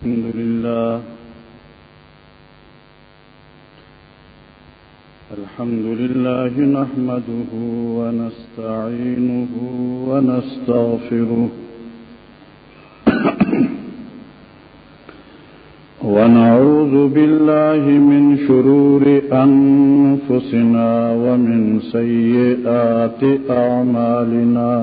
الحمد لله نحمده ونستعينه ونستغفره ونعوذ بالله من شرور أنفسنا ومن سيئات أعمالنا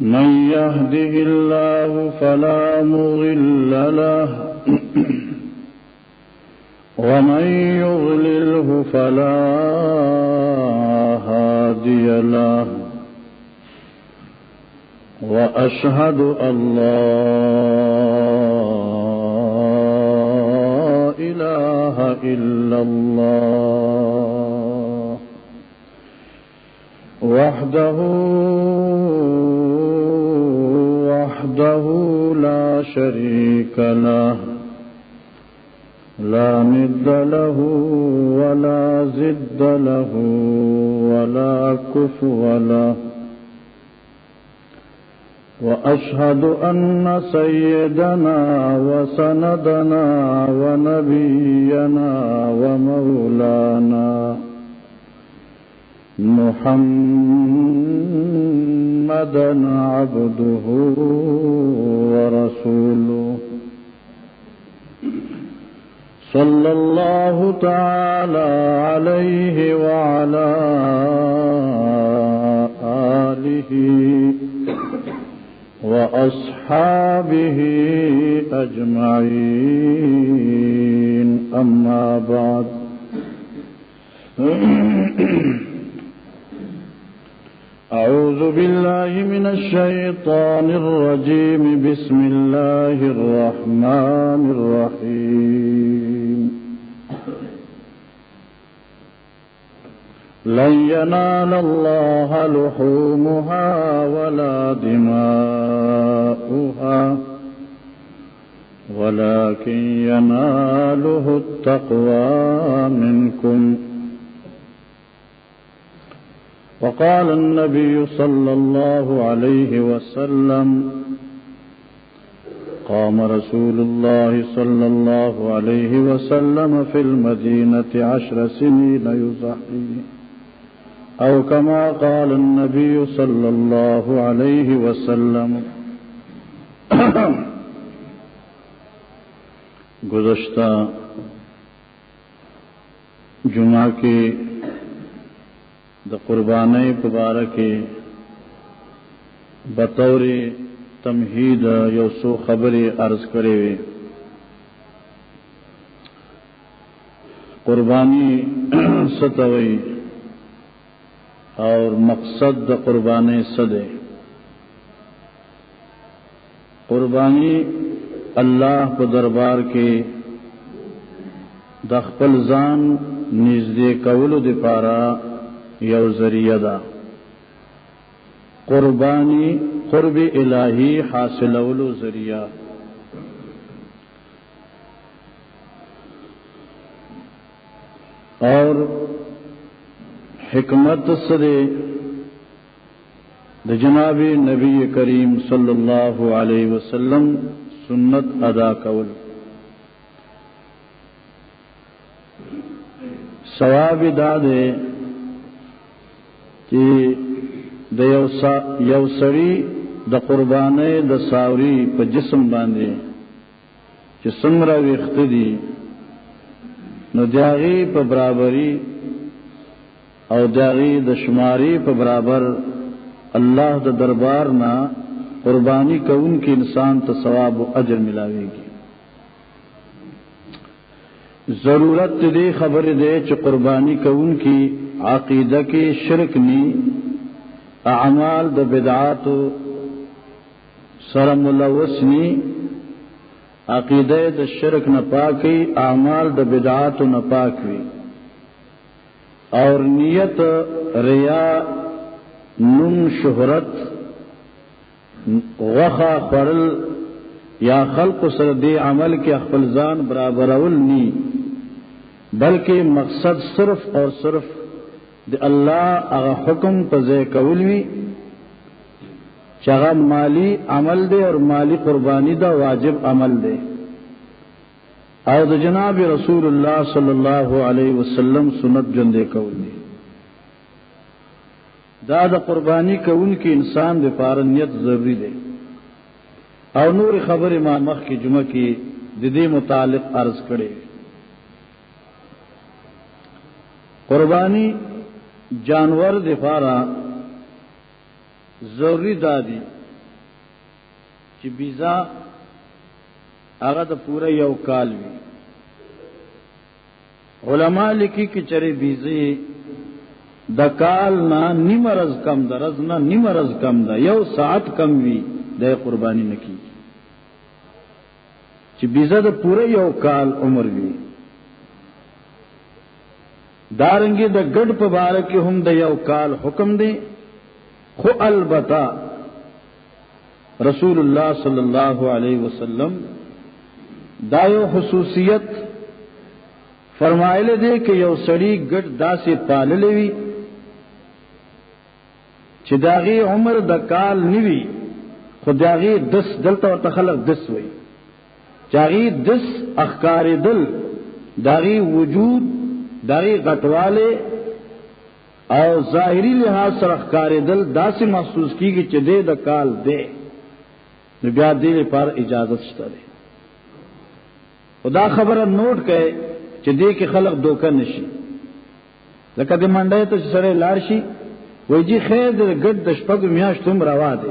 من يهده الله فلا مضل له ومن يضلله فلا هادي له وأشهد أن لا إله إلا الله وحده لا شريك له لا ند له ولا زد له ولا كفو له وأشهد أن سيدنا وسندنا ونبينا ومولانا محمدا عبده ورسوله صلى الله تعالى عليه وعلى آله وأصحابه أجمعين أما بعد أعوذ بالله من الشيطان الرجيم بسم الله الرحمن الرحيم لن ينال الله لحومها ولا دماؤها ولكن يناله التقوى منكم وقال النبي صلى الله عليه وسلم قام رسول الله صلى الله عليه وسلم في المدينة 10 سنين يزحي أو كما قال النبي صلى الله عليه وسلم گزشتہ جمعہ کے د قربانی مبارکه بطور تمهید یو سو خبرې عرض کړې وي. قربانی ستوي اور مقصد د قربانی څه دی؟ قربانی الله په دربار کې د خپل ځان نږدې کولو لپاره یو ذریعہ دا. قربانی قرب الہی حاصلولو ذریعہ. اور حکمت سے د جناب نبی کریم صلی اللہ علیہ وسلم سنت ادا کول. ثواب دادے چې د یو سړي د قربانۍ د ساوري په جسم باندې چې څومره وخت دي نو داغي په برابرۍ او داغي د شماري په برابر الله د دربار نه قرباني کوونکې انسان ته ثواب او اجر ملاويږي. ضرورت دې خبره ده چې قرباني کوونکې عقیدہ کی شرک نی، اعمال د بدعات سر ملوث نی، عقیدہ د شرک نہ پاکی، اعمال د بدعات نہ پاکی، اور نیت ریا نم شہرت غخا خورل یا خلق سر دی عمل کے خپل ځان برابرول نی، بلکہ مقصد صرف اور صرف د الله هغه حکم په ځای کول وی چاہا مالی عمل دے اور مالی قربانی دا واجب عمل دے او دا جناب رسول اللہ صلی اللہ علیہ وسلم سنت جندے کول دے دا قربانی کون کی انسان دے پارنیت ضروری دے او نور خبر ما مخ کی جمعہ کی ددی متعلق عرض کرے قربانی جانور دے پارا ضروری دادی چی بیزا آغا دا پورا یو کال وی علماء لکی کی چرے بیزی دا کال نا نیم رز کم دا رز نا نیم رز کم دا یو ساعت کم وی دا قربانی نکی چی بیزا دا پورا یو کال عمر وی دارنگی دا گڑ پبارکی ہم دا یو کال حکم دے خو البتہ رسول اللہ صلی اللہ علیہ وسلم دایو خصوصیت فرمائلے دے کہ یو سڑی گڑ دا سے پاللے وی چی داغی عمر دا کال نیوی خود داغی دس دلتا و تخلق دس وی چاغی دس اخکار دل داغی وجود داغی غٹوالے او ظاہری لحاظ سر اخکار دل دا سے محسوس کی کہ چی دے دا کال دے نبیا دے پر اجازت شتا دے خدا خبر نوٹ کہے چی دے کے خلق دوکا نشی لکہ دے منڈے تو سرے لارشی وی جی خیر دے گڑ دشپگ میاش تم روا دے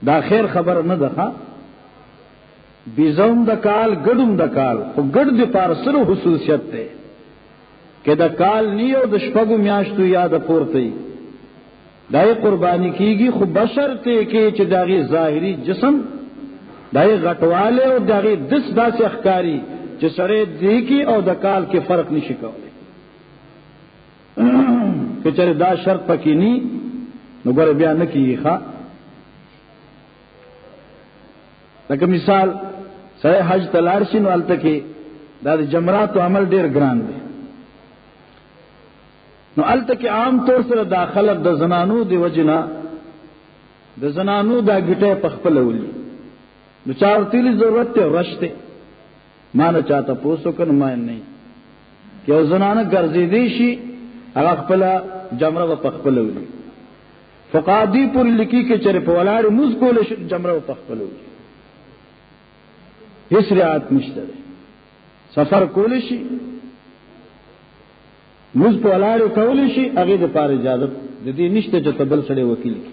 دا خیر خبر نہ دخا بیزوم دا کال گڑم دا کال خو گڑ دے پار سر خصوصیت دے کہ دا کال نیو دشپگ میاش تو یاد پورتی دائی قربانی کیگی خو بشر تے کہ چی داغی ظاہری جسم دائی غٹوالے اور داغی دس دا سے اخکاری چی سرے دیکی اور دا کال کے فرق نہیں شکاولے کہ چلے دا شرط پکی نہیں نو گوڑے بیان نکی خواہ لیکن مثال سرے حج تلارشی نو علتا کہ دا جمرات و عمل دیر گران دے نو علتا کہ عام طور سے دا خلق دا زنانو دی وجنا دا زنانو دا گٹے پخپل اولی نو چارتیلی ضرورت تے رشتے مانا چاہتا پوسو کن مائن نہیں کہ او زنانا گرزی دیشی اگا خپلا جمرہ و پخپل اولی فقادی پر لکی کے چرے پولاری موز کولش جمرہ و پخپل اولی اس رعایت نشتا دے سفر کولشی موز پولاری کولشی اگی دے پار اجازت دی نشتا جو تبل سڑے وکیل کی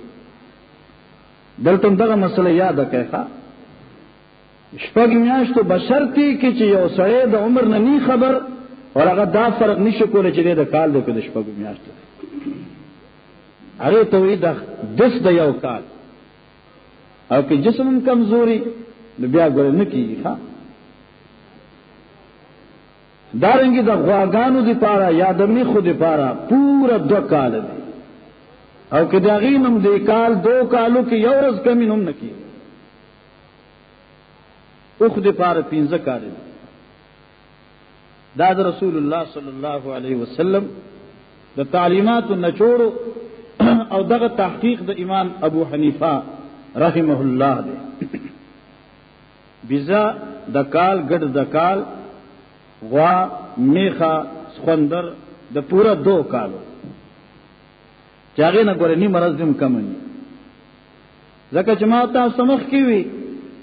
دلتم دغا مسئلہ یاد ہے خواہ شپگ میاش تو بشرتی کی چی یو سڑے دا عمر ننی خبر اور اگر دا فرق نشکو لے چی دے دا کال دے کدے شپگ میاش تو اگر توی دا دس دا یو کال اور کہ جسم کمزوری بیا گوڑے نکی خواہ دارنگی دا غواگانو دی پارا یا دا میخو دی پارا پورا دو کال دی او کہ دا غینم دی کال دو کالو کی یو رز کمی نم نکی اخ دی پارا پینزہ کاری دی دا رسول اللہ صلی اللہ علیہ وسلم دا تعلیمات نچوڑو او دا تحقیق دا امام ابو حنیفہ رحمہ اللہ دے بیزا دا کال گڑ دا کال غوا میخا سخندر دا پورا دو کالو چاگے نا گورے نی مرض دم کمنی زکا جماعتا سمخ کیوی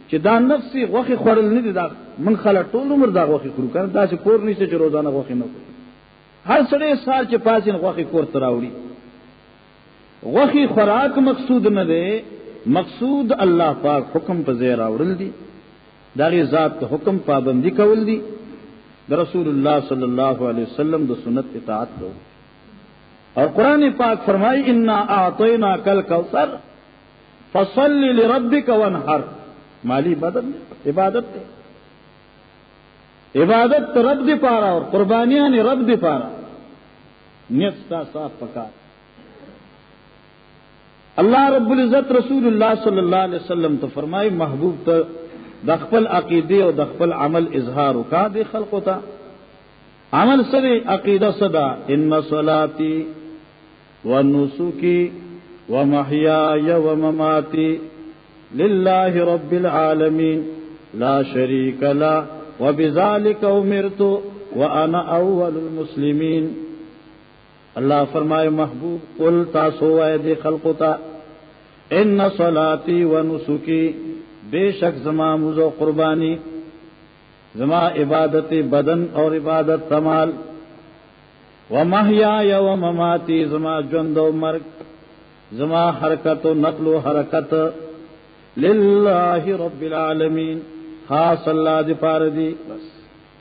چی دا نفسی غوخی خورل ندی دا من خلا طول عمر دا غوخی خورو کرن دا چی کور نیسے چی روزانہ غوخی نکو ہر سڑے سال چی پاسین غوخی کور تراوڑی غوخی خوراک مقصود ندے مقصود اللہ پاک حکم پا زیر آورل دی داغی ذات کا حکم پابندی کول دی دا رسول اللہ صلی اللہ علیہ وسلم دا سنت اطاعت کرو اور قرآن پاک فرمائی انا اعطینا کل کوثر فصلی لربک وانحر مالی عبادت دے عبادت رب دی پارا اور قربانیاں نے رب دی پارا نیت تا صاف پکار اللہ رب العزت رسول اللہ صلی اللہ علیہ وسلم تو فرمائی محبوب تو دخپل عقیدے اور دخپل عمل اظہار کا دے خلق ہوتا عمل سر عقیدہ صدا ان صلاتی ونسکی ومحياي ومماتي لله رب العالمين لا شريك له وبذلك امرت وانا اول المسلمين. اللہ فرمائے محبوب قل تاسو اے دے خلقتا ان صلاتی و نسکی، بے شک زما مزو قربانی، زما عبادت بدن اور عبادت تمال، و محیای و مماتی زما جند و مرگ، زما حرکت و نقل و حرکت، للہ رب العالمین، خاص اللہ دی پار دی، بس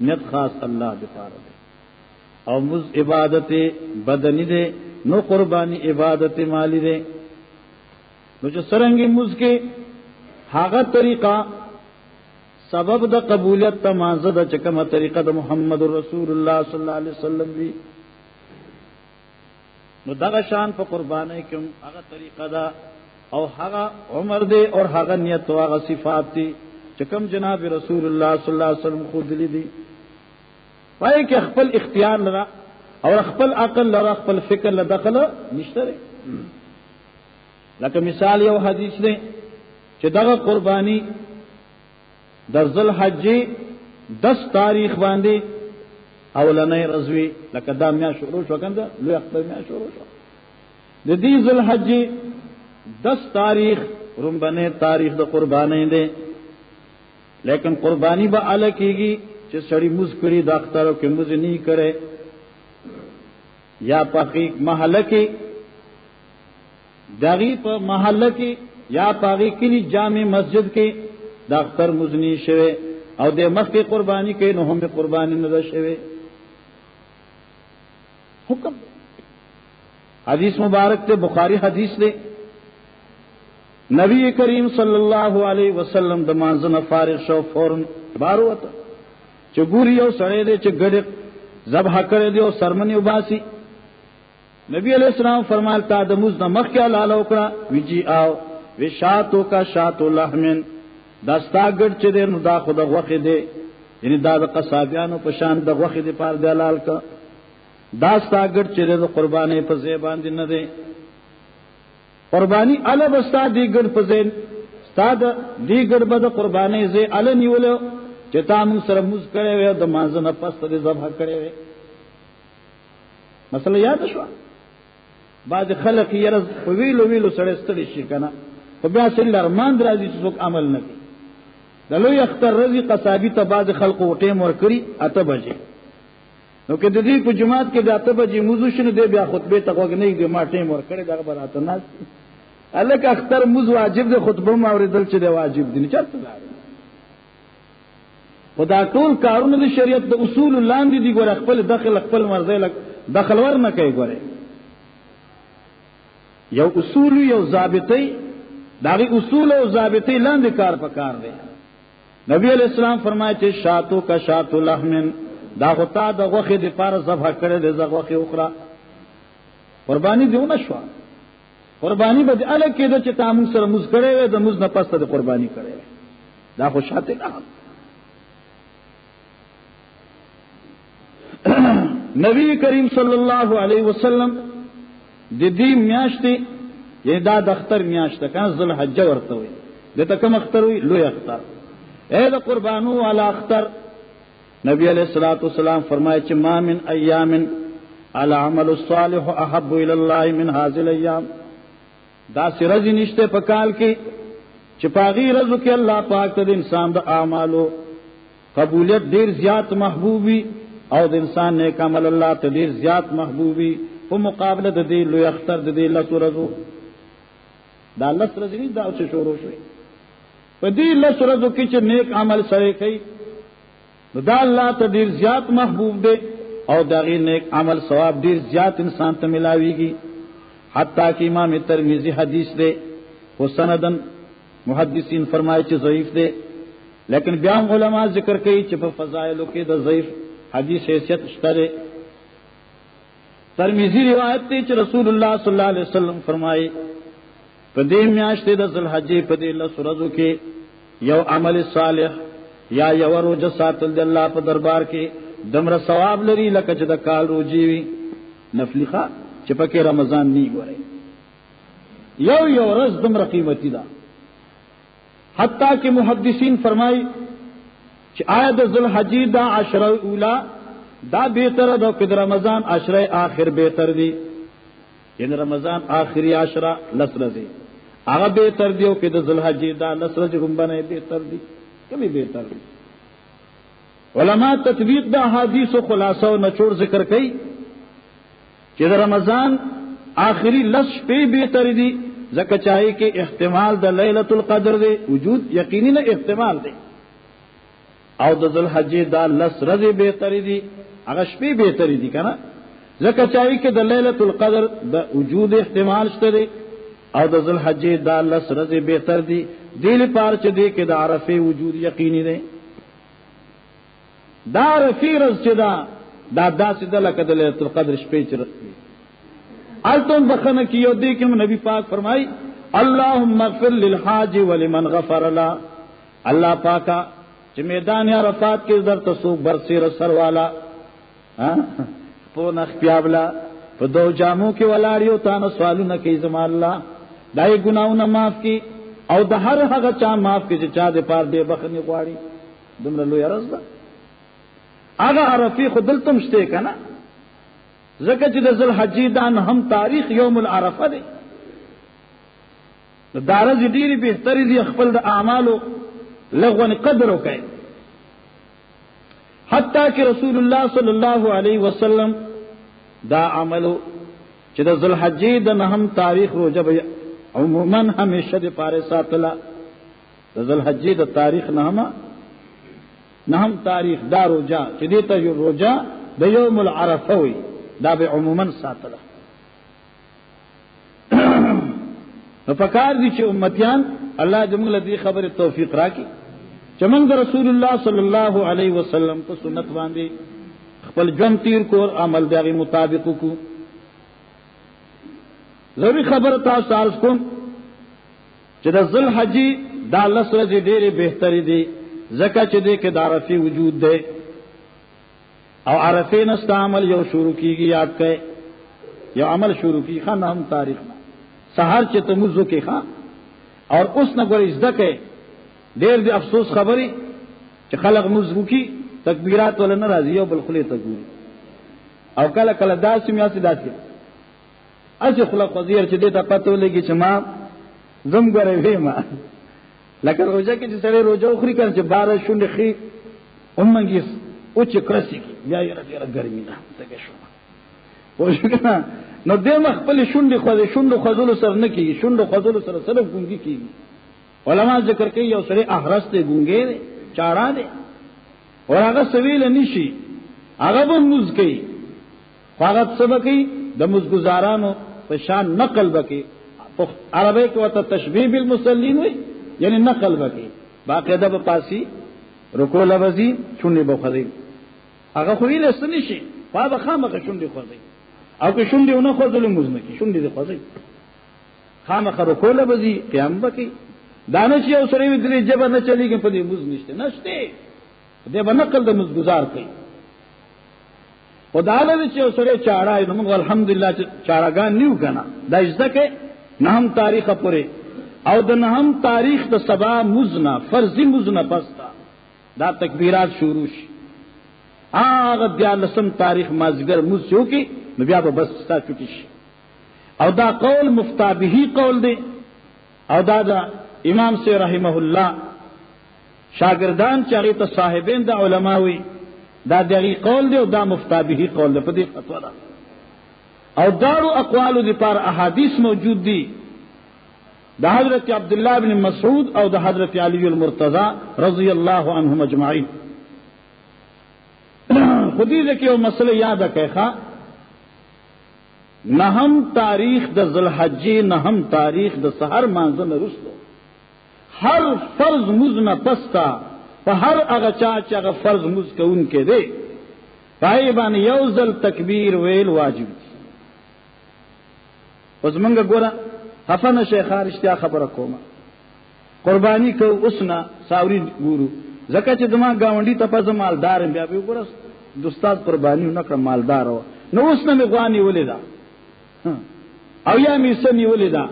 نیت خاص اللہ دی پار دی. اور مز عبادت بدنی دے نو قربانی عبادت مالی دے. نو جو سرنگی مز کے ہاغا طریقہ سبب دا قبولیت تا مانزہ دا چکمہ طریقہ دا محمد رسول اللہ صلی اللہ علیہ وسلم بھی. نو دا شان پا قربانے کیوں ہاغا طریقہ دا اور ہاغا عمر دے اور ہاغا نیت و ہاغا صفات دی چکم جناب رسول اللہ صلی اللہ علیہ وسلم خود لی دی. پائے کہ اخپل اختیار لرا اور اخپل عقل لرا اخپل فکر لدخل نشترے. لیکن مثال یو حدیث دے کہ دغا قربانی در ذوالحج 10 تاریخ باندے اولنی رضوی لکہ دا میاں شروع شو کندہ لوی اختر میاں شروع شو دی ذوالحج 10 تاریخ رنبنے تاریخ دا قربانی دے. لیکن قربانی با علا کی گی چه سڑی مز کری داختارو کے مز نہیں کرے یا پاقیق محلہ کی داغی پا محلہ کی یا پاقیق کلی جامع مسجد کی داختر مزنی شوے او دے مخ کی قربانی کے نو ہم قربانی ندا شوے. حکم حدیث مبارک تے بخاری حدیث دے نبی کریم صلی اللہ علیہ وسلم دمانزن فارغ شو فورن بارو اتا چه گوری یو سڑے دے چه گڑک زبح کرے دے او سرمنی اباسی. نبی علیہ السلام فرمالتا دموز نمخ کیا لالا اکڑا ویجی آو وی شاتو کا شاتو لحمن داستا گڑ چه دے نو دا خود غوخی دے یعنی دا دا قصابیانو پشان دا غوخی دے پار دے لال کا داستا گڑ چه دے دا قربانی پا زیبان دی ندے. قربانی علا بستا دی گڑ پا زین ستا دا دی گڑ با دا قربانی زی علا نیولو چتا من سر مز کرے ہوئے دا مانزن پست دے ذبح کرے ہوئے. مسئلہ یاد شوا بعد خلق یرز ویلو ویلو سڑے ستڑی شکنا و بیا سلی ارمان درازی چیزوک عمل نکی دلوی اختر رضی قصابی تا بعد خلق و ٹیم ورکری 8 بجے نو کہ دی پا جماعت کے دا 8 بجے موزوشن دے بیا خطبے تقوک نہیں دے ما ٹیم ورکری دا خبر آتا ناس اللہ کہ اختر موز واجب دے خطبہ ماوری دل چے دے واجب دی نچار تلاری خدا ټول کارونه د شریعت د اصول لاندې دي. ګوره خپل دخل خپل مرزه لک دخل ور نه کوي. ګوره یو اصول یو ضابطه داغي اصول او ضابطه لاندې کار پکار دی. نبی علیہ السلام فرمایي چې شاتو کا شاتو لحمن دا غتا د غوخه د پار ذبح کړي د غوخه اخرى قربانی دیونه شو. قربانی به ال کېده چې تاسو سره مز کړي د مز نه پسته د قربانی کړي دا خو شاته نه. نبی کریم صلی اللہ علیہ وسلم دی میاشتی یعنی دا دختر میاشتا کان ذوالحج ورته وي دته کوم اختر وي لوی اختر اے دا قربانو والا اختر. نبی علیہ الصلوۃ والسلام فرمائے چې ما من ایام العمل الصالح احب الى الله من هذه الايام دا سرج نشته په کال کې چې پاغي رزق کې الله پاک ته انسان د اعمالو قبولیت ډیر زیات محبوبي او د انسان نیک عمل الله ته ډیر زیات محبوبي په مقابله د دې لوی اختر د دې لسو ورځو دا لس ورځې دا چې شروع شوی په دې لس ورځو کې چې نیک عمل سره کوي دا الله ته ډیر زیات محبوب دی او دا غي نیک عمل ثواب ډیر زیات انسان ته ملاويږي. حتی کہ امام ترمذی حدیث دے وہ سندن محدثین فرمائے چې ضعیف دے لیکن بیا علماء ذکر کئی چې په فضائلو کې د ضعیف حدیث حیثیت شته. ترمذی روایت تے چې رسول اللہ صلی اللہ علیہ وسلم فرمائے په دې میاشت د ذوالحج په دې لس ورځو کې یو عمل صالح یا یو روزه ساتل د الله په دربار کې دمر ثواب لري لکه چې د کال روزي وي نفلی ښه چې پکې رمضان نی ګوري یو ورځ دومره قیمتي ده. حتی کہ محدثین فرمائی چې آیا د ذوالحجې دا عشره اوله دا بهتر ده که د رمضان عشره آخر بهتر دی؟ یعنی رمضان آخری عشره 10 ورځې هغه بهتر دی او که د ذوالحجې دا 10 ورځې غومبنه بهتر دی؟ کومې بهتر دی؟ علماء تطبیق د احادیث او خلاصو نچوړ ذکر کوي چې د رمضان آخری 10 شپې بهتر دي، ځکه چاہے کہ احتمال د لیلۃ القدر دی وجود یقینی نه احتمال دی، او د ذوالحجې دا 10 ورځې بهتر دي، هغه شپې بهتر دي کنه، ځکه چاہے کہ د لیلۃ القدر د وجود احتمال شته دی، او د ذوالحجې دا 10 ورځې بهتر دي. دې لپاره چې دی کې د عرفه وجود یقیني دی. دا عرفه ورځ چې دا داسې ده لکه د لیلۃ القدر شپې چې التون بخنه کیو دې کې نبی پاک فرمای اللهم اغفر للحاج ولمن غفر له. الله پاکا چې میدان عرفات کې در تسوک برسیر سر والا په نخ پیابلا په دو جامو کې ولاړیو تانه سوالونه کوي زما الله دای ګناونه معاف کی او د هر هغه چا معاف کی چې چا دې پار دې بخنه غواړي. دومره لوی ارز ده هغه عرفه خدلتم شته کنه، ځکه چې د ذوالحجې دا هم تاریخ یوم العرفه دی. د دارز ډیری بهتري دي خپل د اعمالو لغون قدر وکړي. حتی کہ رسول الله صلی الله علیه وسلم دا عملو چې د ذوالحجې د نهم تاریخ روزه عموما همیشه د پاره ساتله. د ذوالحجې د تاریخ نهم تاریخ دا روزه چې دې ته روزه د یوم العرفه وي، دا به عموما ساتله. نو پکار دي چې امتیان الله دې موږ له دې خبره توفیق راکړي چې موږ د رسول الله صلی الله علیه وسلم په سنت باندې خپل ژوند تیر کو، عمل دغه مطابق کو. ضروري خبره تاسو عرض کوم چې د ذوالحجې دا 10 ورځې ډېرې بهتري دي، ځکه چې دې کې د عرفې وجود دی او عرفه نست عمل یو شروع کیږي. یاد کړئ یو عمل شروع کی خان هم تاریخ سحر چې تموزو کې خان اور اوس نه ګورې زده کې ډېر دې افسوس خبري چې خلق مزو کی تکبیرات ول نه راځي او بل خلی ته ګوري او کله کله داسې میاسي داسې اځه خلق وزیر چې دې ته پته ولګي چې ما زم ګورې وېما لکه روزه کې چې سړی روزه خوري کړي چې 12 شونډې خي اومنګیس او چې کرسي کی بیا یې راځي ګرمي نه تګه شو پوښتنه نو دې مخ خپل شونډې خوځول سره نه کیږي، شونډې خوځول سره ګونګي کیږي. علما ذکر کوي یو سره احرس ته ګونګي چاړه دي او هغه سویل نشي، هغه به موز کوي، هغه سبا کوي د موزګزارانو په شان نقل وکي. په عربی کې وته تشبیه بالمصلین وي، یعنی نقل وکي باقاعده په پاسي رکوع لوزي شونډې بخوري، هغه خو ویل ستنی شي په خامخ شونډې خوځي او که شونډې ونه خوځول موږ نه کی شونډې خوځي خامخ رکوع لوزي قیام وکي. دانش یو سره وی درې جبر نه چلیږي په دې موږ نشته دې بنقل د مزګزار کوي. خدای له چې یو سره چاړه نو موږ الحمدلله چاړهګان نیو کنه دا ځکه نهم تاریخ پورې او د نهم تاریخ د سبا مزنا فرضی مزنا پستا دا تکبیرات شروع شي. هغه د 10 تاریخ مازګر مز شو کې نو بیا به بس ستا چټی شي. او دا قول مفتابهی قول دی او دا امام سے رحمه الله شاگردان چې هغه ته صاحبین د علماوی دا دغه قول دی او دا مفتابهی قول دی په دې فتوا ده. او دارو اقوالو دی پر احادیث موجود دي د حضرت عبد الله بن مسعود او د حضرت علی المرتضی رضی الله عنهم اجمعین. خودی ځکه یو مسله یاد کړئ، نهم تاریخ د ذوالحجې نهم تاریخ د سحر مانځه نه رسلو هر فرض مزنه پستا په هر هغه چا چې هغه فرض مز کوون کې دی پای باندې یو ځل تکبیر ویل واجب دی. اوس موږ ګوره حفن شیخ اشتیا خبره کومه قربانی کو اوسنا ساوري ګورو زکه چې دما گاونډي ته پز مالدار بیا به ګوره د استاد قربانی نه کړ مالدار نو اوس نه غوانی ولیدا او یا می سمي ولیدا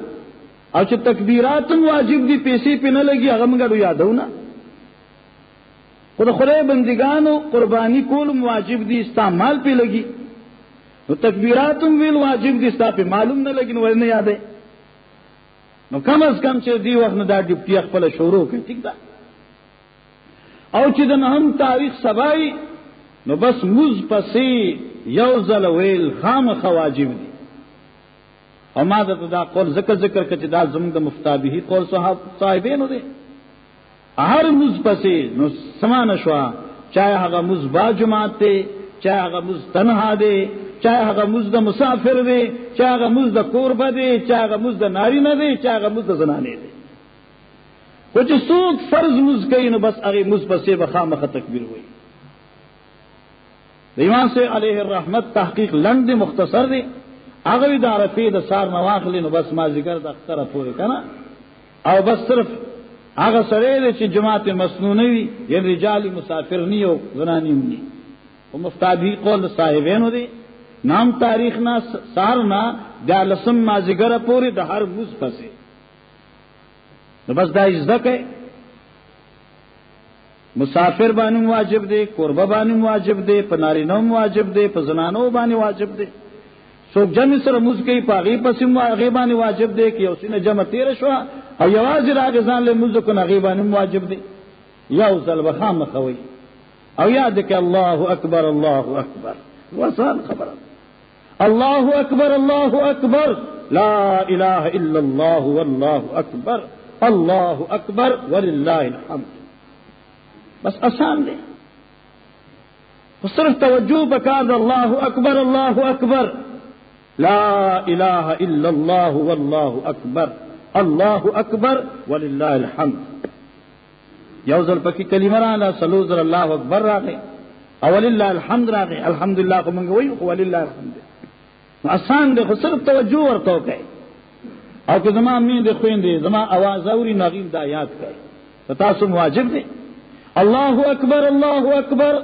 او چې تکبیرات واجب دي پیسې په نه لګي هغه موږ یادو نه. خو د خدای بندګانو قرباني کول واجب دي استعمال په لګي، نو تکبیرات ویل واجب دي ستا په معلوم نه لګي نو ورنه یادې. نو کم از کم چې دی وخت نه دا ډیپټي خپل شروع کړي ٹھیک ده. او چې د نهم تاریخ سبای نو بس موز پسې یو ځل ویل خامخ واجب دي. او ما دا قول ذکر کړي چې دا زموږ د مفتابهی قول صاحبینو دي. هر موز پسې نو سمان شوا، چاہے هغه موز با جماعت دی، چاہے هغه موز تنها دی، چاہے هغه موز د مسافر دی، چاہے هغه موز د قربه دی، چاہے هغه موز د ناری نه دی، چاہے هغه موز د زنانه دی. خو چې څوک فرض موز کوي نو بس هغه موز پسې به خامخ تکبیر وایي. د امام سے علیه الرحمت تحقیق لنډ دی، مختصر دی. هغه د عرفه د سار نواخلی نو بس ما ذکر د اختره پورې کنه، او بس صرف هغه سره چې جماعت مسنونه وي یا رجال مسافر نه یو زنانی نه. او مفتابی قول صاحبینو دی نام تاریخ نا سارنا د لسم مازیګر پورې د هر موز پسې نو بس دا ځکه مسافر باندې واجب دی، قربه باندې واجب دی، په نارینه واجب دی، په زنانو باندې واجب دی. څوک جمع سره موز کوي پاغي پسې هغه باندې واجب دی کې اوسینه جمع تیر شو او یوازې راغ ځان له موز کو هغه باندې واجب دی. یو ځل بخام خوي او یاد کې الله اکبر الله اکبر وصال خبره الله اکبر الله اکبر لا اله الا الله والله اکبر الله اکبر ولله الحمد. بس آسان دی، صرف توجہ بکار الله اکبر الله اکبر لا اله الا الله والله اکبر الله اکبر ولله الحمد. یو ځل پکې کلمه را صلو ذر الله اکبر راغی او ولله الحمد راغی. الحمدلله کوم وایو ولله الحمد. آسان دی، خو صرف توجہ ورته کوي. او که زما مين د خويندې زما आवाज اوري ناغیم دا یاد کوي تاسو واجب دی. الله اکبر الله اکبر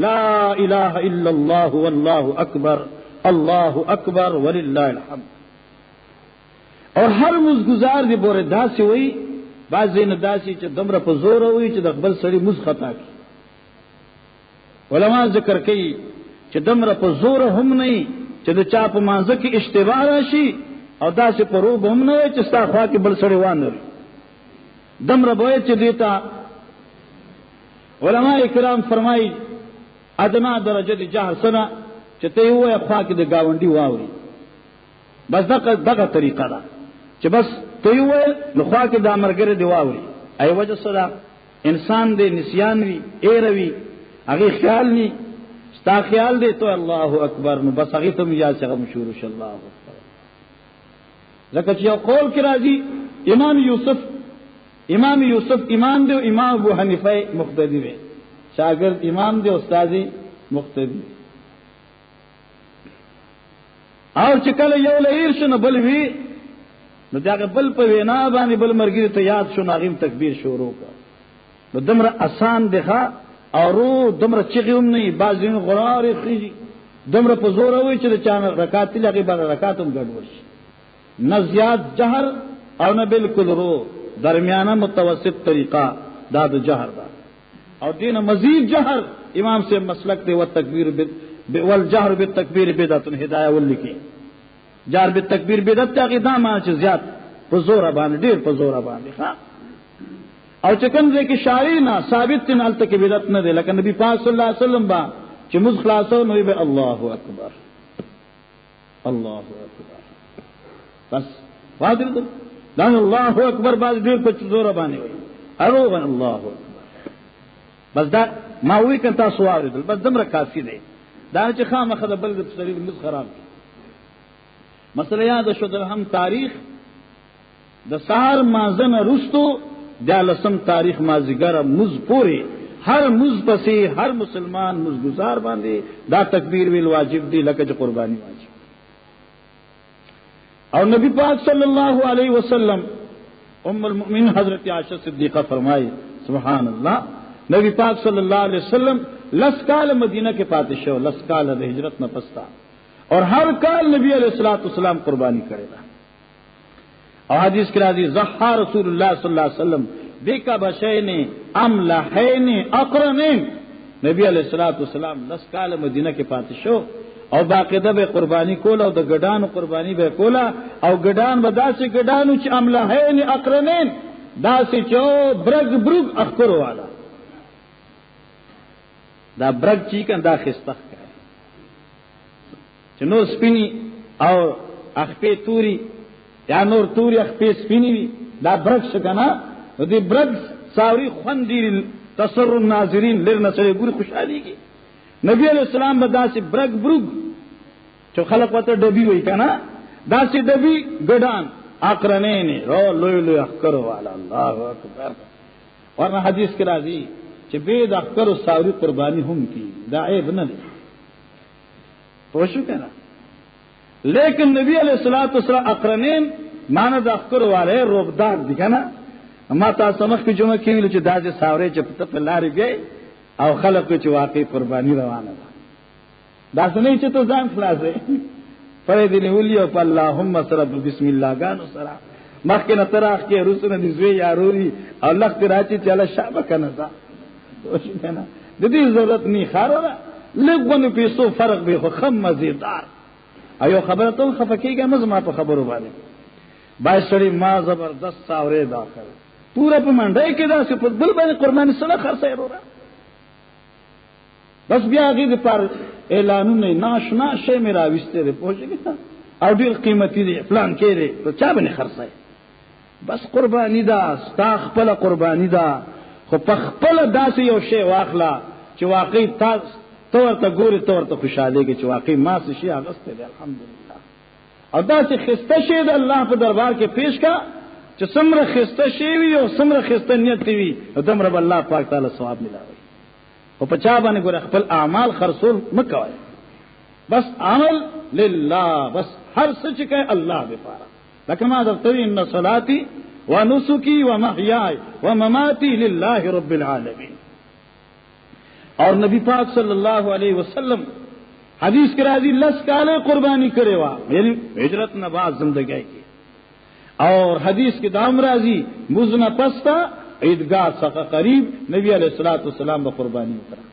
لا اله الا الله والله اکبر الله اکبر ولله الحمد. اور هر مزګزار دی بوره داسي وي، بعضی نه داسي چې دمره په زور وي چې د خپل سړي مز خطا کی. علما ذکر کوي چې دمره په زور هم نه چې د چا په مانزه کې اشتباه راشي او داسې پروب هم نه چې ستا خوا کې بل سړي وانه دمره به چې دیتا. علما کرام فرمایي ادنا درجه د جهر سره چې ته یو خوا کې د گاونډي واوري، بس دغه طریقه ده چې بس ته یو نو خوا کې د امرګره دی واوري. ای وجه سره انسان دې نسیان وی ایروي هغه خیال ني ستا خیال دی ته الله اکبر نو بس هغه ته یا څنګه مشهور ش الله اکبر. لکه چې یو قول کې راځي امام یوسف امام دی او امام ابو حنیفه مقتدی دی، شاګرد امام دی استاد مقتدی. او چې کله یو لهیر شنه بل وی نو دا بل په وینا باندې بل مرګی ته یاد شو ناغیم تکبیر شروع کړ. نو دمر آسان دی ښا او رو دمر چغیم نه بازین غرار خيږي دمر په زور وای چې د چا رکعت لګي بل رکعتم ګډوډ شي. نه زیات جهر او نه بالکل رو درمیانه متوسط طریقہ دا د جهر دا. او دین مزید جهر امام سے مسلک دے و تکبیر والجهر بالتکبیر بدعت ہدایہ ولکی جهر بالتکبیر بدعت عقیدہ ما چې زیات په زور باندې ډیر په زور باندې ها. او چې کوم ځای کې شارع نه ثابت نه الته کې بدعت نه دی، لکه نبی پاک صلی الله علیه وسلم با چې مز خلاصو نو به الله اکبر الله اکبر بس واضح ده دا الله اکبر باز ډیر په زور باندې وي اروغ الله اکبر بس دا ما وی کنتا سوال دل بس دمر کافی دی دا چې خامخه د بل د شریر مز خراب مسله یاد شو در هم تاریخ د سار مازن رستو د لسم تاریخ مازیګر مز پوری هر مز پسې هر مسلمان مزګزار باندې دا تکبیر ویل واجب دی لکه چې قربانی واجب. اور نبی پاک صلی اللہ علیہ وسلم ام المؤمنین حضرت عائشہ صدیقہ فرمائی سبحان اللہ نبی پاک صلی اللہ علیہ وسلم لس کال مدینہ کے پاتشاہ ہو لس کال ہجرت نہ پستا اور ہر کال نبی علیہ الصلوۃ والسلام قربانی کرے گا. اور حدیث کی راضی ضحى رسول اللہ صلی اللہ علیہ وسلم بکبشین املحین اقرنین، نبی علیہ الصلوۃ والسلام 10 کال مدینہ کې پاتې شو او باقاعده به قربانی کوله او د ګډانو قربانی به کوله او ګډان به داسې ګډانو چې املحین اقرنین، داسې چې برګ برګ اخکرو والا، دا برګ چې کنده خستخ کوي چې نو سپینی او اخپې توري یا نور توري اخپې سپینی وي، دا برګ څنګه دې برګ ساوري خوندې تسر الناظرین لرنه سره ګوري خوشاليږي. نبی علیہ السلام به داسې برګ برګ چې خلق وته ډبي وای کنه، داسې ډبي ګډان اقرنین رو لوی لوی اخکرو والا، الله اکبر. ورنه حدیث کې راځي چې به د اخکرو ساوري قربانی هم کی، دا عیب نه دی، پوښو کنه. لیکن نبی علیہ الصلوۃ والسلام اقرنین معنی د اخکرو والے روبدار دي کنه. ما تاسو مخ کې جمعه کې ویل چې داسې ساوري چې په لارې بیا او خلق چې واقعي قربانی روانه ده، دا څنګه چې ته ځان خلاصې پرې دی ولي او اللهم سره بسم الله غانو سره مخکې نه تراخ کې رسونه دي زوی یاروري او لخت راځي چې الله شابه کنه دا وښینه د دې ضرورت نه خاروه لګونه پیسو فرق به خو خم مزیدار. ایو خبره ته خفکیږه مزما په خبرو باندې بایسړي ما زبردست ساوري داخل پورا په منډای کې دا څه په بل باندې قرباني سره خرڅه وروره، بس بیا غي پر اعلانونه ناشنا شی مې راويسته ده پوهیږي او ډیر قیمتي دي پلان کې دي ته چا باندې خرڅه، بس قرباني دا ستا خپل قرباني دا، خو په خپل داسې یو شی واخلا چې واقعي تاسو ورته ګوري ته ورته خوشاليږي چې واقعي ما څه شي اغسته دي الحمدلله. او داسې خسته شی د الله په دربار کې پیش کا چې څومره خسته شی وي او څومره خسته نیت وي دمر به الله پاک تعالی ثواب ملاوي. او په چا باندې ګور خپل اعمال خرصول مکوای، بس عمل لله، بس هر څه چې کوي الله لپاره. لکه ما درته ان صلاتي ونسكي ومحياي ومماتي لله رب العالمين. اور نبی پاک صلی الله علیه وسلم حدیث کې راځي 10 کال قربانی کړي وا، یعنی هجرت نه بعد زندګۍ کې. اور حدیث کې دام راځي مزنه پستا عیدگاہ څخه قریب نبی علیہ الصلوۃ والسلام به قربانی وکړه،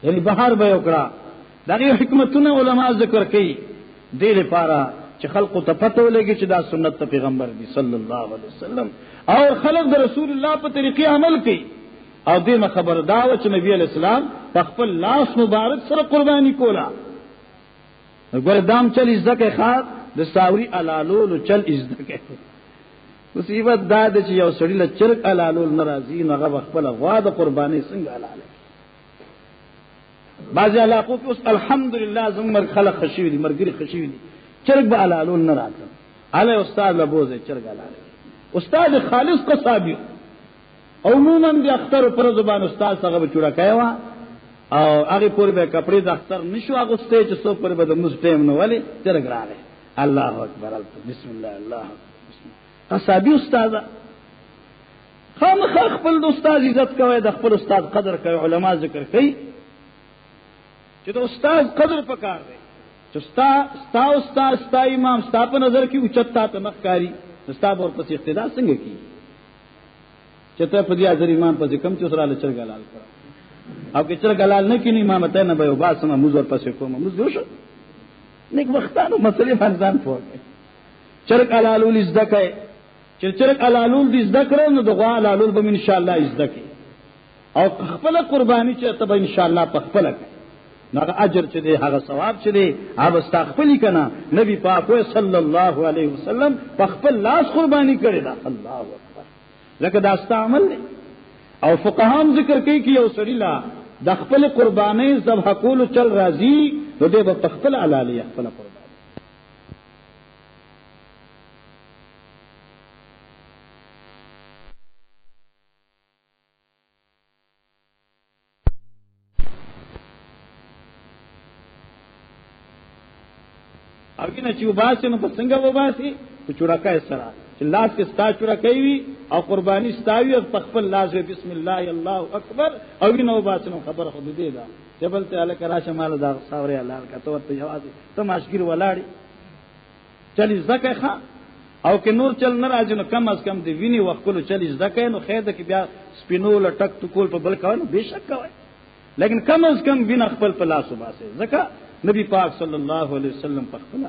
یعنی بهر به وکړه. دغه حکمتونه علما ذکر کوي دې لپاره چې خلقو ته پته ولګي چې دا سنت پیغمبر دی صلی الله علیه وسلم، اور خلق د رسول الله په طریقې عمل کوي. او دې خبر دا و چې نبی علیہ السلام په خپل لاس مبارک سره قربانی کولا. وګوره دام چل ازدکه خاط د ساوري علالول چل ازدکه. مصیبت دا د چې یو سړی له چرګ علالول ناراضي نه غو خپل غوا د قربانی څنګه حلاله. بعض علاقو کې اوس الحمدلله زموږ خلک خشوي دي، مرګري خشوي دي، چرګ به علالول نه راځي. علي استاد لبوزه چرګ حلاله، استاد خالص قصابي عموما د اختر پر زبان استاد څنګه به چوڑا کایوا او هغه پور به کپڑے د اختر نشو اغسته چې سو پر به د مستیم نو ولی چرګ راغی. الله اکبر، بسم الله، الله قصابي استاد خامخ خپل استاد عزت کوي، د خپل استاد قدر کوي. علما ذکر کوي چې د استاد قدر پکار دی، چې استاد ستا امام ستا په نظر کې اوچتا ته مخکاری، استاد ورپسې اقتدا څنګه کوي چې ته په دې ازر ایمان په کم چې سره لچر غلال کړ او کې چر غلال نه کینی امام ته نه به وباسم موږ ورپسې کوم موږ جوړ نیک وختانو مسلې باندې پوهه چر غلالول ازدکه چې چر غلالول دې ذکر نو دغه غلالول به ان شاء الله ازدکه او خپل قرباني چې ته به ان شاء الله په خپل هغه اجر چې دی هغه ثواب چې دی هغه استغفلی کنه. نبی پاک صلی الله علیه وسلم په خپل لاس قربانی کړی دا. الله اکبر، لکه دا ست عمل دی. او فقهام ذکر کوي چې یو سړی لا د خپل قربانی ذبح کول چل راضی نو دی په خپل علالیه خپل قربانی. او کینه چې وباسي نو په څنګه وباسي په چوڑاکای سره چې لاس کې ستا چوڑاکای وي او قرباني ستاوي او خپل لاس بسم الله الله اکبر او نو وباسي نو خبر خو دې ده جبل ته الک راشه مال دا ساوري الله کا تو ته جواز ته ماشګیر ولاړی چلی زکه ښا او کې نور چل نه راځي نو کم از کم دی ویني وکولو چل ځکه نو خیر ده کې بیا سپینو لټک ټکول په بل کوي نو بهشک کوي، لیکن کم از کم وین خپل په لاس وباسه. ځکه نبی پاک صلی الله علیه وسلم په خپل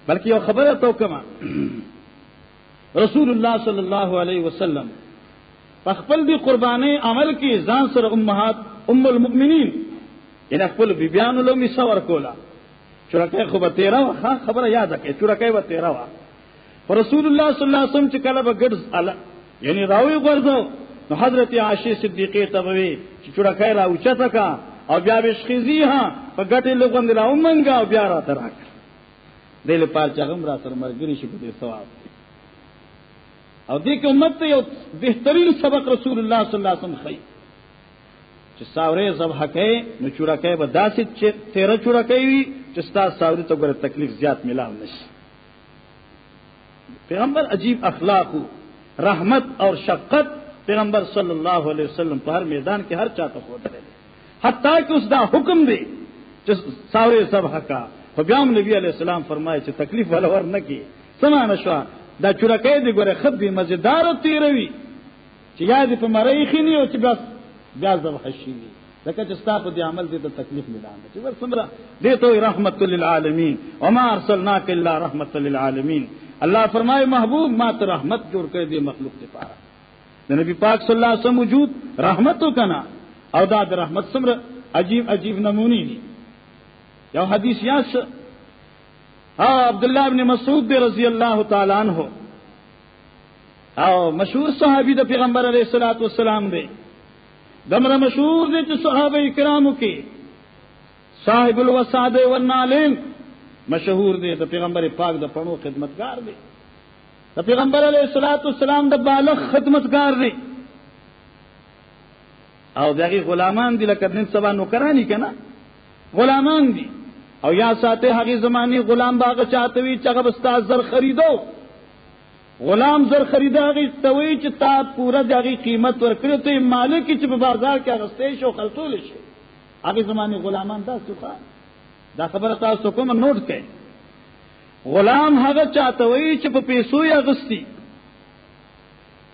بلکې یو خبره تو کما رسول الله صلی الله علیه وسلم په خپل دی قربانی عمل کې ځان سره امهات ام المؤمنین ان خپل بیبیانو له می څور کولا چورکه خو به 13 خبره یاد کړئ چورکه به 13 پر رسول الله صلی الله علیه وسلم چې کله به ګډ یعنی راوي ورځو نو حضرت عائشہ صدیقہ ته وی چې چورکه را اوچته کا او بیا به شخیزی ها په ګټه لګوند راو منګا او بیا را تراک دله پال چغم را سره مرګري شي په دې ثواب او دې کې امت ته یو بهترین سبق رسول الله صلی الله علیه وسلم خي چې ساورې ذبح کوي نو چورکه به داسې چې 13 چورکه وي چې ستا ساورې ته ګره تکلیف زیات ملاو نشي. پیغمبر عجیب اخلاق رحمت اور شفقت پیغمبر صلی الله علیه وسلم په هر میدان کې هر چاته خو درلې حتی کہ اس دا حکم دے جس ساورے سب حقا خبیام نبی علیہ السلام فرمائے چې تکلیف ولا ور نکی سما نشوا دا چورکې دی ګوره خد دی مزیدار تیروي چې یاد په مړی خینی او چې بس بیا ذبح شي لکه چې ستا په دې عمل دې ته تکلیف ملانه چې ور سمرا دې ته رحمت للعالمین وما ارسلناک الا رحمت للعالمین. اللہ فرمائے محبوب ما ته رحمت جوړ کړ دې مخلوق لپاره. د نبی پاک صلی الله علیه وسلم وجود رحمتو کنا او دا رحمت سمره عجیب عجیب نمونی دي. یو حدیث یاس عبد الله ابن مسعود رضی الله تعالی عنہ او مشهور صحابی د پیغمبر علیہ الصلوۃ والسلام دی دمره مشهور دي چې صحابه کرامو کې صاحب الوساد والنالین مشهور دي د پیغمبر پاک د پڼو خدمتگار دي د پیغمبر علیہ الصلوۃ والسلام د بالغ خدمتگار دي او دغه غلامان دي لکه نن سبا نوکرانی کنا غلامان دي او یا ساته هغه زمانی غلام باغ چاته وی چې هغه استاد زر خریدو غلام زر خریداږي توي چې تا پورا دغه قیمت ورکړې ته مالک چې په بازار کې اغستې شو خلصول شي هغه زمانی غلامان دا څه دا خبره تاسو کوم نوٹ کړئ. غلام هغه چاته وی چې په پیسو یې اغستی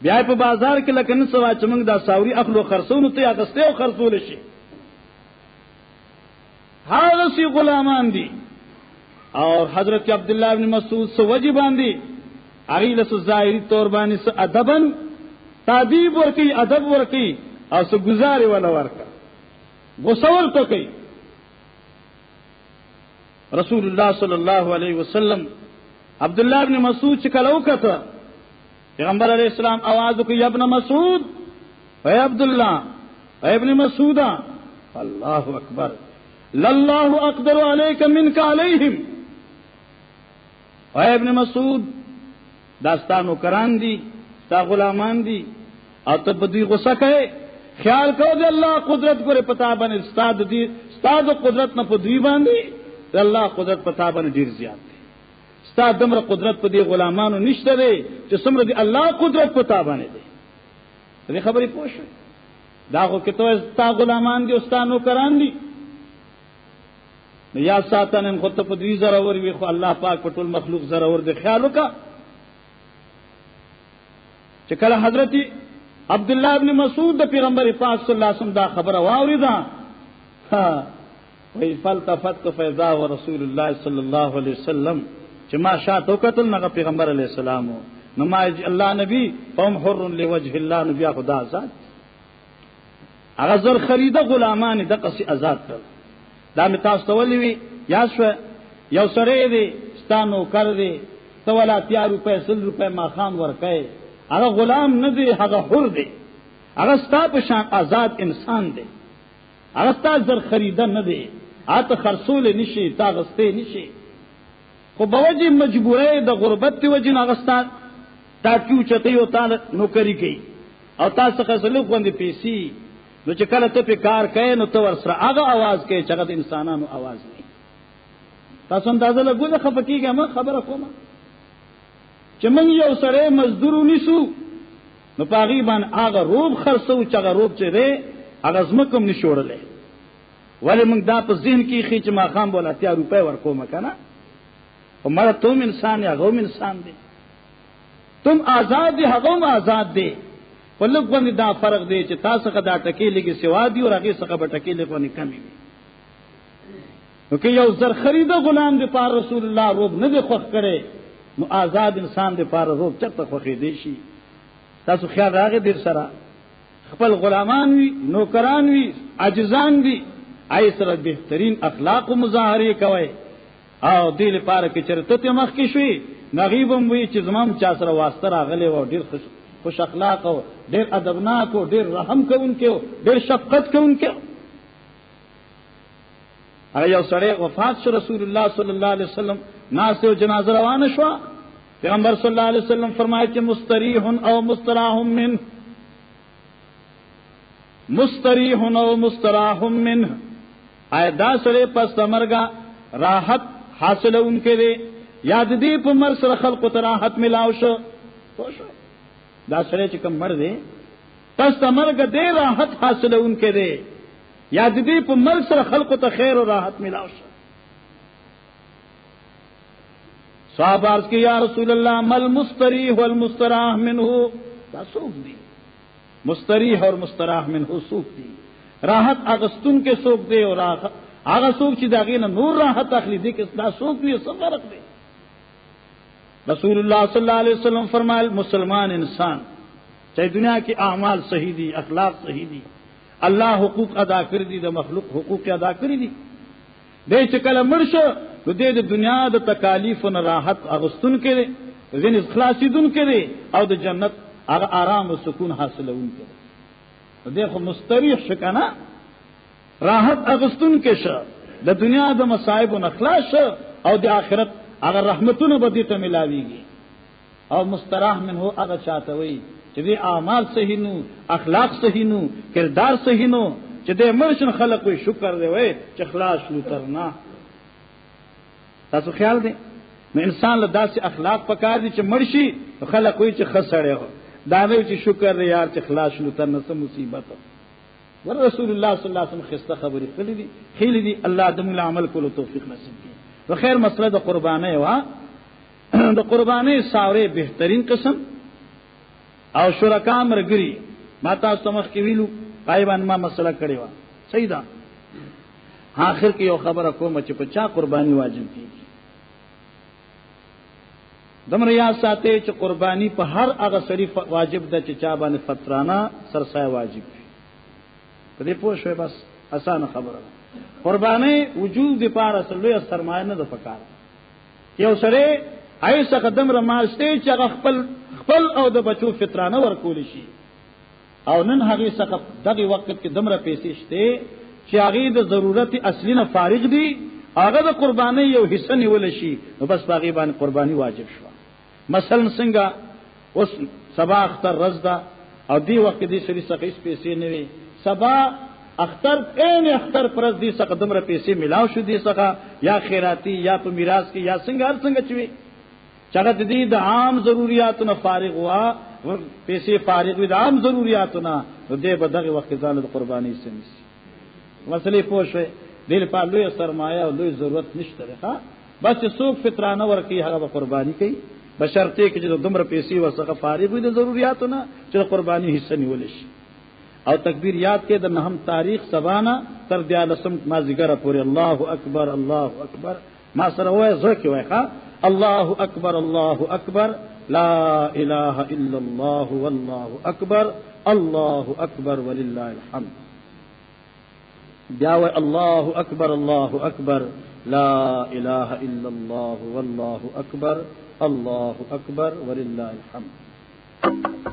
بیا په بازار کې لکه نن سوا چې موږ دا ساوري اخلو خرڅونو ته اغسته او خرڅول شي هغه سی غلامان دي. اور حضرت عبداللہ ابن مسعود سو وجب باندې اغه له ظاهري تور باندې س ادبن تادیب ورکی ادب ورکی او سو گزاري ولا ورکا غسول تو کوي. رسول الله صلی الله علیه وسلم عبداللہ ابن مسعود چې کله وکړه پیغمبر علیہ السلام आवाज وکړ یا ابن مسعود اے عبداللہ اے ابن مسعود الله اکبر لله اقدر عليك منك عليهم. اے ابن مسعود داستانو کران دي تا غلامان دي او ته بدوی غصه کوي خیال کو دے الله قدرت ګره پتا باندې استاد دي استاد قدرت نه پدوی باندې الله قدرت پتا باندې ډیر زیات دي استاد دمر قدرت په دې غلامانو نشته دي چې څومره دي الله قدرت پتا باندې دي. دې خبرې پوښ دا خو کته تا غلامان دي استادو کران دي یا ساتنن خو ته په دوی ضرور وي خو الله پاک په ټول مخلوق ضرور دي. خیال وکړه چې کله حضرت عبداللہ ابن مسعود د پیغمبر پاک صلی الله علیه وسلم دا خبره واوریدا وی فلتفت فاذا ورسول الله صلی الله علیه وسلم چې ما شاتو قتل نه پیغمبر علیه السلام نو ما الله نبی قوم حر لوجه الله نبی خدا آزاد هغه زر خریده غلامان د قصي آزاد کړ. دا می تاسو ته ولوي یا شو یو سره دی ستانو کړ دی تو ولا 3 روپے 100 روپے ما خام ورکې هغه غلام نه دی هغه حر دی هغه ستا په شان آزاد انسان دی هغه ستا زر خریده نه دی اته خرصول نشي تا غسته نشي خو بوجي مجبورې د غربت ته وجه هغه ستا تا کیو چته یو تا نوکری کوي او تاسو خسلو غوندې پیسي نو چې کله ته په کار کوي نو ته ورسره هغه आवाज کوي چې هغه د انسانانو आवाज نه. تاسو اندازه لګول خفقېږه ما خبره کوم چې موږ یو سره مزدور ونیسو نو پاغي باندې هغه روب خرڅو چې هغه روب چې دی هغه زمکم نشوړلې ولی موږ دا په ذهن کې خې چې ما خام بوله 10 روپے ورکوم کنه او مړه ته انسان یا غو انسان دی تم آزاد دي هغه آزاد دي ولګ باندې دا فرق دی چې تاسو څخه دا ټکی لګي سوا دی او هغه څخه به ټکی لګونی کمی وي نو کې یو زر خریده غلام دی پر رسول الله روب نه دی خوښ کړي نو آزاد انسان دی پر روب چرته خوښې دی شي تاسو خیال راغی دیر سره خپل غلامان وي نوکران وي عاجزان دي آی سره بهترین اخلاق او مظاهره کوي او دې لپاره کې چرته ته مخ کې شوي نغیبم وي چې زمام چا سره واسطه راغلی و ډیر خوش اخلاق او ډیر ادبناک او ډیر رحم کوونکی او ډیر شفقت کوونکی هغه یو سړی وفات شو رسول الله صلی الله علیه وسلم ناس او جنازه روانه شو پیغمبر صلی الله علیه وسلم فرمایي چې مستریح او مستراح منه مستریح او مستراح منه آیا دا سره پس تمرګه راحت حاصله اونکه دي یاد دې په مر سره خلق ته راحت ملاو شو دا سره چې کوم مر دي پس تمرګه دې راحت حاصله اونکه دي یاد دې په مر سره خلق ته خیر او راحت ملاو شو صحابه عرض کی یا رسول الله مل مستریح والمستراح منه دا سوق دي مستریح اور مستراح منه سوق دي راحت اغستون کے سوق دے اور آغا سوق چی داغی نا نور راحت اخلی دے کہ دا سوق بھی سب فرق دے رسول اللہ صلی اللہ علیہ وسلم فرمائے مسلمان انسان چاہے دنیا کی اعمال صحیح دی اخلاق صحیح دی اللہ حقوق ادا کر دی دا مخلوق حقوق ادا کر دی دے چکل مرش تو دے دنیا دا تکالیف و راحت اغستون کے دے زین اخلاصی دن کے دے او دا جنت آرام و سکون حاصل ان کے دے دیکھو مستریح شکنا راحت اغستون کے شا دا دنیا دا مصائب و نخلاص شا او دا آخرت اگر رحمتون بدی تا ملاوی گی او مستراح من ہو اگر چاہتا ہوئی چی دے اعمال صحیح نو اخلاق صحیح نو کردار صحیح نو چی دے مرشن خلق کوئی شکر دے وے چی خلاص شلو ترنا تاسو خیال دے میں انسان لدا سے اخلاق پکار دی چی مرشی خلق کوئی چی خسڑے ہو داوی چې شکر دی یار چې خلاص شلو تر نس مصیبت ور رسول الله صلی الله علیه وسلم خسته خبرې کړې دي خېلې دي الله دې موږ عمل کولو توفیق نصیب کړي و خیر مسله د قربانۍ وا د قربانۍ ساورې بهترین قسم او شرکا مرګري ما تاسو مخ کې ویلو غایبان ما مسله کړې و صحیح ده آخر کې یو خبره کوم چې په چا قرباني واجب دي دمر یاد ساته چې قربانی په هر هغه سړي واجب ده چې چا باندې فطرانه سرسای واجب وي په دې پوه شوي بس اسانه خبره ده قربانی وجود دی پار اصل لوی سرمایه نه ده پکار یو سړی ایسه قدم رماشته چې هغه خپل او د بچو فطرانه ورکول شي او نن هغه څخه دغه وخت کې دمر پیسې شته چې هغه د ضرورت اصلي نه فارغ دي هغه د قربانی یو حصہ نیول شي نو بس باغی باندې قربانی واجب شو مثلا څنګه اوس سبا اختر رزدا او دی وخت دې سړي څخه هیڅ پیسې نه وي سبا اختر عین اختر پرز دې څخه دمر پیسې ملاو شو دې څخه یا خیراتی یا په میراث کې یا څنګه هر څنګه چوي چاغه دې د عام ضرورتونو نه فارغ وا پیسې فارغ وي د عام ضرورتونو نه دې په دغه وخت ځان د قربانی سمسي مسلې پوښوي دل په لوی سرمایه او لوی ضرورت نشته ښا بس څوک فطرانه ورکی هغه قربانی کوي بشرطه کې چې دومره پیسې ورڅخه فارغ وي د ضرورتونو چې قربانی حصہ نیول شي او تکبیر یاد کې د نهم تاریخ سبانا تر دیالسم مازیګره پورې الله اکبر ما سره وای زکه وای ښا الله اکبر لا اله الا الله والله اکبر ولله الحمد بیاوه الله اکبر لا اله الا الله والله اکبر ولله الحمد